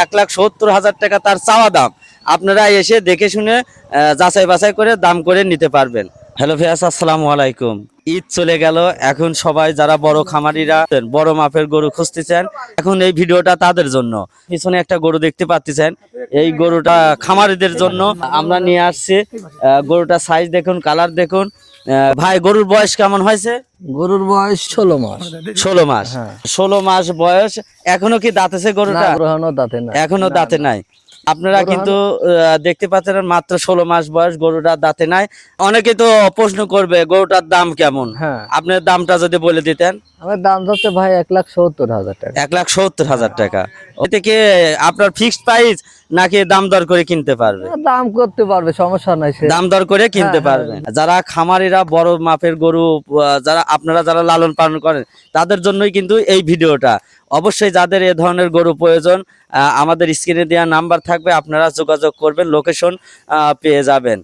1,70,000 টাকা তার চাওয়া দাম। আপনারা এসে দেখে শুনে যাচাই বাছাই করে দাম করে নিতে পারবেন। হ্যালো ভিউয়ার্স, আসসালামু আলাইকুম। ঈদ চলে গেল, এখন সবাই যারা বড় খামারিরা বড় মাপের গরু খুঁজতেছেন, এখন এই ভিডিওটা তাদের জন্য। পিছনে একটা গরু দেখতে পাচ্ছেন, এই গরুটা খামারিদের জন্য আমরা নিয়ে আসছি। গরুটা সাইজ দেখুন, কালার দেখুন। ভাই, গরুর বয়স কেমন হয়েছে? গরুর বয়স 16 মাস। 16 মাস। 16 মাস বয়স। এখনো কি দাঁতেছে গরুটা? গ্রহণও দাঁতে না। এখনো দাঁতে নাই। আপনারা কিন্তু দেখতে পাচ্ছেন মাত্র 16 মাস বয়স, গরুটার দাঁতে নাই। অনেকে তো প্রশ্ন করবে গরুটার দাম কেমন। হ্যাঁ, আপনার দামটা যদি বলে দিতেন। আমার দাম হচ্ছে ভাই 1,70,000 টাকা। 1,70,000 টাকা। ওতে কি আপনার ফিক্সড প্রাইস নাকি দাম দর করে কিনতে পারবে? দাম করতে পারবে, সমস্যা নাই। দাম দর করে কিনতে পারবেন। যারা খামারিরা বড় মাপের গরু, যারা লালন পালন করেন, তাদের জন্যই কিন্তু এই ভিডিওটা। অবশ্যই যাদের এ ধরনের গরু প্রয়োজন, আমাদের স্ক্রিনে দেওয়া নাম্বার থাকবে, আপনারা যোগাযোগ করবেন, লোকেশন পেয়ে যাবেন।